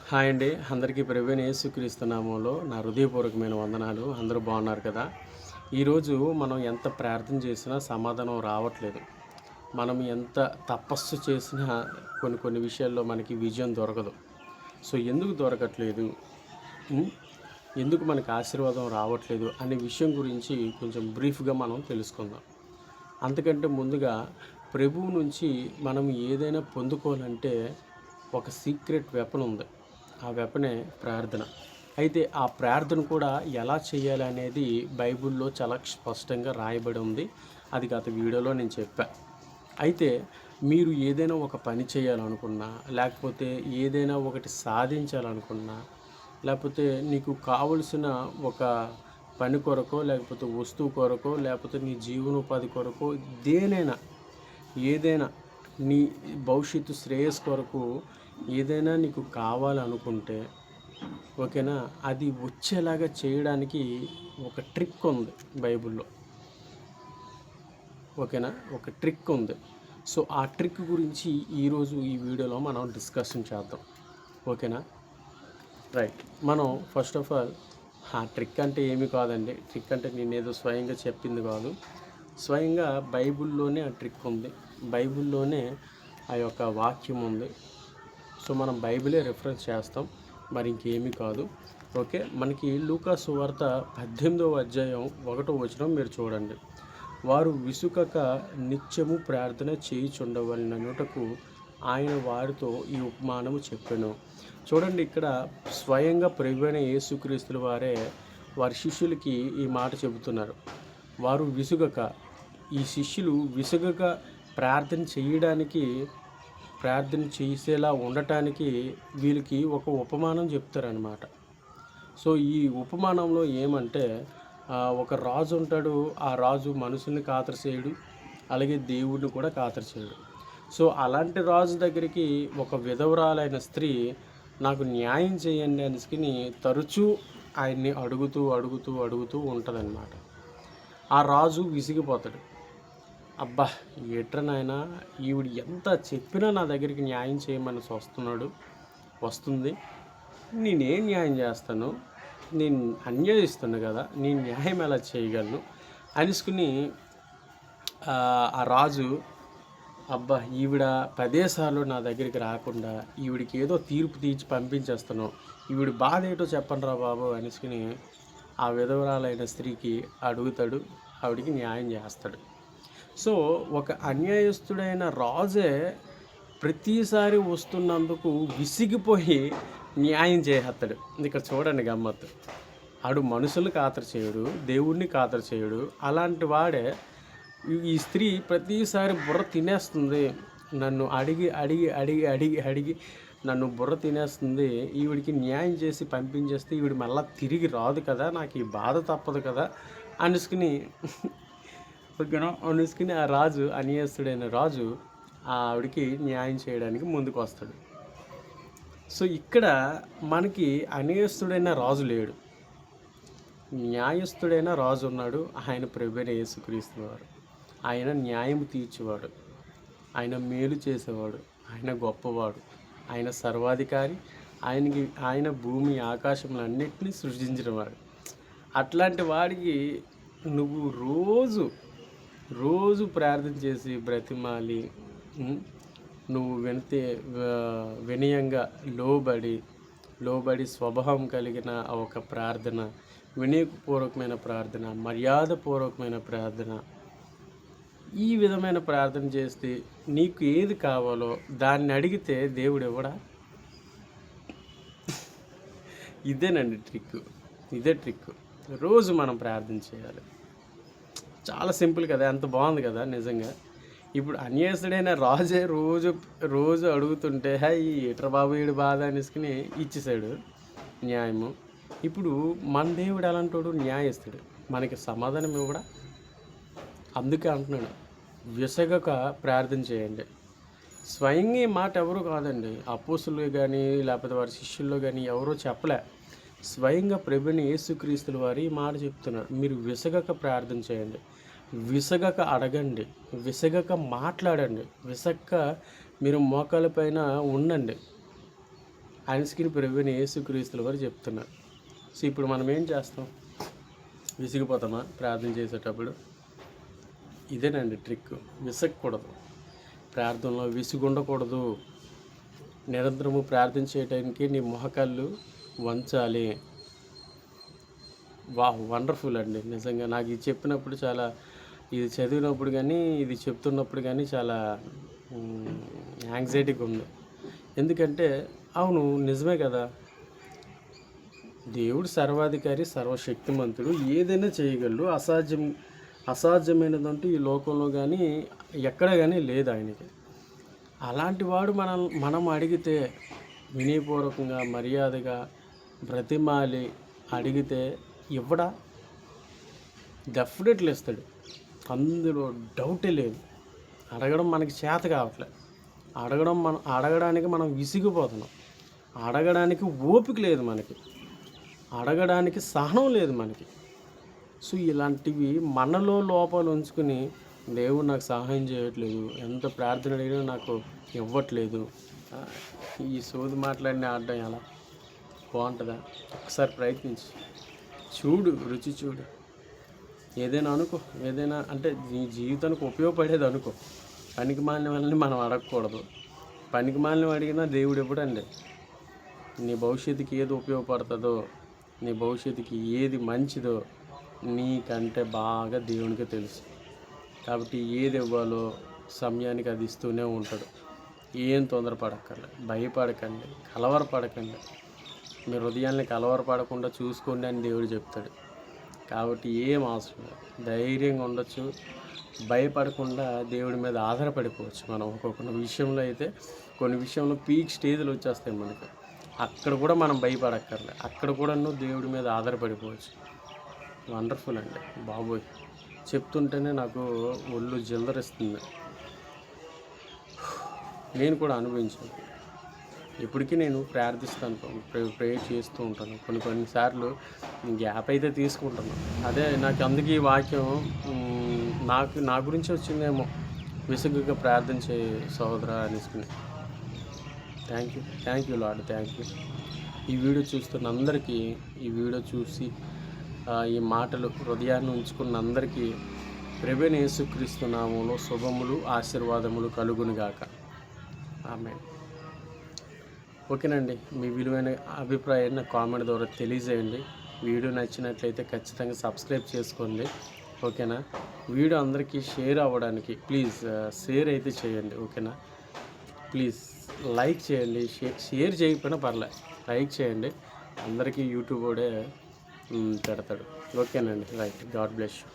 Hi అండి. అందరికీ ప్రభువైన యేసుక్రీస్తు నామంలో నా హృదయపూర్వకమైన వందనాలు. అందరూ బాగున్నారు కదా? ఈరోజు మనం ఎంత ప్రార్థన చేసినా సమాధానం రావట్లేదు. మనం ఎంత తపస్సు చేసినా కొన్ని కొన్ని విషయాల్లో మనకి విజయం దొరకదు. సో, ఎందుకు దొరకట్లేదు? హ్మ్. ఎందుకు మనకు ఆశీర్వాదం రావట్లేదు అనే విషయం గురించి కొంచెం బ్రీఫ్‌గా మనం తెలుసుకుందాం. అంతకంటే ముందుగా ప్రభువు నుంచి మనం ఏదైనా పొందుకోవాలంటే ఒక సీక్రెట్ వెపన్ ఉంది. ఆ వెపనే ప్రార్థన. అయితే ఆ ప్రార్థన కూడా ఎలా చేయాలి అనేది బైబిల్‌లో చాలా స్పష్టంగా రాయబడి ఉంది. అది గత వీడియోలో నేను చెప్పా. అయితే మీరు ఏదైనా ఒక పని చేయాలనుకున్నా, లేకపోతే ఏదైనా ఒకటి సాధించాలనుకున్నా, లేకపోతే నీకు కావలసిన ఒక పని కొరకో, లేకపోతే వస్తువు కొరకో, లేకపోతే నీ జీవనోపాధి కొరకో దేనైనా, ఏదైనా నీ భవిష్యత్తు శ్రేయస్సు కొరకు ఏదైనా నీకు కావాలనుకుంటే ఓకేనా, అది వచ్చేలాగా చేయడానికి ఒక ట్రిక్ ఉంది బైబిల్లో. ఓకేనా, ఒక ట్రిక్ ఉంది. సో ఆ ట్రిక్ గురించి ఈరోజు ఈ వీడియోలో మనం డిస్కషన్ చేద్దాం. ఓకేనా, రైట్. మనం ఫస్ట్ ఆఫ్ ఆల్ ఆ ట్రిక్ అంటే ఏమీ కాదండి. ట్రిక్ అంటే నేనేదో స్వయంగా చెప్పింది కాదు. స్వయంగా బైబిల్లోనే ఆ ట్రిక్ ఉంది. బైబిల్లోనే ఆ యొక్క వాక్యం ఉంది. సో మనం బైబిలే రిఫరెన్స్ చేస్తాం, మరి ఇంకేమీ కాదు. ఓకే, మనకి లూకా సువార్త 18వ అధ్యాయం 1వ వచనం మీరు చూడండి. వారు విసుకక నిత్యము ప్రార్థన చేయుచుండవలెననుటకు ఆయన వారితో ఈ ఉపమానము చెప్పెను. చూడండి, ఇక్కడ స్వయంగా ప్రభువైన యేసుక్రీస్తుల వారే వారి శిష్యులకి ఈ మాట చెబుతున్నారు. వారు విసుగక, ఈ శిష్యులు విసుగక ప్రార్థన చేసేలా ఉండటానికి వీళ్ళకి ఒక ఉపమానం చెప్తారనమాట. సో ఈ ఉపమానంలో ఏమంటే ఒక రాజు ఉంటాడు. ఆ రాజు మనుషుల్ని ఖాతరు చేయడు, అలాగే దేవుడిని కూడా ఖాతరు చేయడు. సో అలాంటి రాజు దగ్గరికి ఒక విధవరాలైన స్త్రీ నాకు న్యాయం చేయండి అనేసుకుని తరచూ ఆయన్ని అడుగుతూ ఉంటుందన్నమాట. ఆ రాజు విసిగిపోతాడు. అబ్బా, ఏట్రా నాయనా, ఈవిడ ఎంత చెప్పినా నా దగ్గరికి న్యాయం చేయమని వస్తుంది. నేనేం న్యాయం చేస్తాను? నేను అన్యాయిస్తున్నా కదా, నేను న్యాయం ఎలా చేయగలను అనేసుకుని ఆ రాజు, అబ్బా ఈవిడ 10 సార్లు నా దగ్గరికి రాకుండా ఈవిడికి ఏదో తీర్పు తీర్చి పంపించేస్తాను, ఈవిడ బాధ ఏంటో చెప్పండి రా బాబు అనేసుకుని ఆ విధవరాలైన స్త్రీకి అడుగుతాడు. ఆవిడికి న్యాయం చేస్తాడు. సో ఒక అన్యాయస్తుడైన రాజే ప్రతిసారి వస్తున్నందుకు విసిగిపోయి న్యాయం చేసేస్తాడు. ఇక్కడ చూడండి గమ్మత్తు. ఆడు మనుషులు ఖాతరు చేయడు, దేవుడిని ఖాతరు చేయడు. అలాంటి వాడే ఈ స్త్రీ ప్రతిసారి బుర్ర తినేస్తుంది. నన్ను అడిగి అడిగి అడిగి అడిగి అడిగి నన్ను బుర్ర తినేస్తుంది. ఈవిడికి న్యాయం చేసి పంపించేస్తే ఈవిడ మళ్ళీ తిరిగి రాదు కదా, నాకు ఈ బాధ తప్పదు కదా అనేసుకుని ఓకేనా అనేసుకుని ఆ రాజు, అన్యాయస్తుడైన రాజు ఆవిడికి న్యాయం చేయడానికి ముందుకు వస్తాడు. సో ఇక్కడ మనకి అన్యాయస్తుడైన రాజు లేడు, న్యాయస్తుడైన రాజు ఉన్నాడు. ఆయన ప్రభువైన యేసుక్రీస్తు వారు. ఆయన న్యాయం తీర్చేవాడు, ఆయన మేలు చేసేవాడు, ఆయన గొప్పవాడు, ఆయన సర్వాధికారి, ఆయన భూమి ఆకాశములన్నింటినీ సృష్టించినవాడు. అట్లాంటి వాడికి నువ్వు రోజు ప్రార్థన చేసి బ్రతిమాలి, నువ్వు వినయంగా లోబడి స్వభావం కలిగిన ఒక ప్రార్థన, వినయపూర్వకమైన ప్రార్థన, మర్యాదపూర్వకమైన ప్రార్థన, ఈ విధమైన ప్రార్థన చేస్తే నీకు ఏది కావాలో దాన్ని అడిగితే దేవుడు ఇవ్వడా? ఇదేనండి ట్రిక్. ఇదే ట్రిక్. రోజు మనం ప్రార్థన చేయాలి. చాలా సింపుల్ కదా, ఎంత బాగుంది కదా నిజంగా. ఇప్పుడు అన్యాయస్తుడైన రాజే రోజు అడుగుతుంటే ఈ ఏట్ర బాబు వీడు బాధ అనేసుకుని ఇచ్చేసాడు న్యాయము. ఇప్పుడు మన దేవుడు అలాంటోడు, న్యాయస్తుడు, మనకి సమాధానం ఇవ్వడా? అందుకే అంటున్నాడు, విసగక ప్రార్థన చేయండి. స్వయంగా ఈ మాట ఎవరు కాదండి, అపోస్తులు కానీ లేకపోతే వారి శిష్యుల్లో కానీ ఎవరో చెప్పలే. స్వయంగా ప్రభువైన యేసుక్రీస్తుల వారు ఈ మాట చెప్తున్నాడు. మీరు విసగక ప్రార్థన చేయండి, విసగక అడగండి, విసగక మాట్లాడండి, విసగక మీరు మోకాళ్ళపైన ఉండండి. ఆయన స్కిన్ ప్రభువైన యేసుక్రీస్తుల వారు చెప్తున్నారు. సో ఇప్పుడు మనం ఏం చేస్తాం? విసిగిపోతామా ప్రార్థన చేసేటప్పుడు? ఇదేనండి ట్రిక్. విసగకూడదు, ప్రార్థనలో విసుగుండకూడదు. నిరంతరము ప్రార్థన చేయడానికి నీ మొహకళ్ళు వంచాలి. వండర్ఫుల్ అండి. నిజంగా నాకు ఇది చెప్పినప్పుడు చాలా, ఇది చదివినప్పుడు కానీ ఇది చెప్తున్నప్పుడు కానీ చాలా యాంగ్జైటీగా ఉంది. ఎందుకంటే అవును, నిజమే కదా. దేవుడు సర్వాధికారి, సర్వశక్తిమంతుడు, ఏదైనా చేయగలడు. అసాధ్యమైనదంటూ ఈ లోకంలో కానీ ఎక్కడ కానీ లేదు ఆయనకి. అలాంటి వాడు మనం అడిగితే వినయపూర్వకంగా, మర్యాదగా బ్రతిమాలి అడిగితే ఇవ్వడా? డెఫినెట్లీ ఇస్తాడు. అందులో డౌటే లేదు. అడగడం మనకి చేత కావట్లేదు. అడగడానికి మనం విసిగిపోతున్నాం. అడగడానికి ఓపిక లేదు మనకి. అడగడానికి సహనం లేదు మనకి. సో ఇలాంటివి మనలో లోపాలు ఉంచుకుని దేవుడు నాకు సహాయం చేయట్లేదు, ఎంత ప్రార్థన అడిగినా నాకు ఇవ్వట్లేదు, ఈ సోది మాట్లాడిన ఆడడం ఎలా బాగుంటుందా? ఒకసారి ప్రయత్నించి చూడు, రుచి చూడు. ఏదైనా అనుకో, ఏదైనా అంటే నీ జీవితానికి ఉపయోగపడేది అనుకో. పనికి మాలిన వాళ్ళని మనం అడగకూడదు. పనికి మాలిన అడిగినా దేవుడు ఇవ్వడండి. నీ భవిష్యత్తుకి ఏది ఉపయోగపడుతుందో, నీ భవిష్యత్తుకి ఏది మంచిదో నీకంటే బాగా దేవునికి తెలుసు. కాబట్టి ఏది ఇవ్వాలో సమయానికి అది ఇస్తూనే ఉంటాడు. ఏం తొందరపడక్కర్లేదు, భయపడకండి, కలవరపడకండి. మీ హృదయాన్ని కలవరపడకుండా చూసుకోండి అని దేవుడు చెప్తాడు. కాబట్టి ఏం అవసరం లేదు, ధైర్యంగా ఉండొచ్చు. భయపడకుండా దేవుడి మీద ఆధారపడిపోవచ్చు. మనం ఒక్కొక్క విషయంలో అయితే కొన్ని విషయంలో పీక్ స్టేజ్లు వచ్చేస్తాయి మనకి. అక్కడ కూడా మనం భయపడక్కర్లే, అక్కడ కూడా దేవుడి మీద ఆధారపడిపోవచ్చు. వండర్ఫుల్ అండి బాబోయ్. చెప్తుంటేనే నాకు ఒళ్ళు జల్దరిస్తుంది. నేను కూడా అనుభవించాను. ఇప్పటికీ నేను ప్రార్థిస్తాను, ప్రేయర్ చేస్తూ ఉంటాను. కొన్నిసార్లు గ్యాప్ అయితే తీసుకుంటాను. అదే నాకు అందుకే ఈ వాక్యం నా గురించి వచ్చిందేమో, విసుగుగా ప్రార్థన చేయి సహోదరా అనేసుకుని. Thank you Lord, thank you. ఈ వీడియో చూస్తున్న అందరికీ, ఈ వీడియో చూసి ఈ మాటలు హృదయాన్ని ఉంచుకున్న అందరికీ ప్రభువైన యేసుక్రీస్తు నామములో శుభములు, ఆశీర్వాదములు కలుగునుగాక. ఆమేన్. ఓకేనండి, మీ విలువైన అభిప్రాయాన్ని నా కామెంట్ ద్వారా తెలియజేయండి. వీడియో నచ్చినట్లయితే ఖచ్చితంగా సబ్స్క్రైబ్ చేసుకోండి. ఓకేనా? వీడియో అందరికీ షేర్ అవ్వడానికి ప్లీజ్ షేర్ అయితే చేయండి. ఓకేనా? ప్లీజ్ లైక్ చేయండి. షేర్ చేయకపోయినా పర్లేదు, లైక్ చేయండి. అందరికీ యూట్యూబ్ కూడా పెడతాడు. ఓకేనండి, రైట్. God bless you.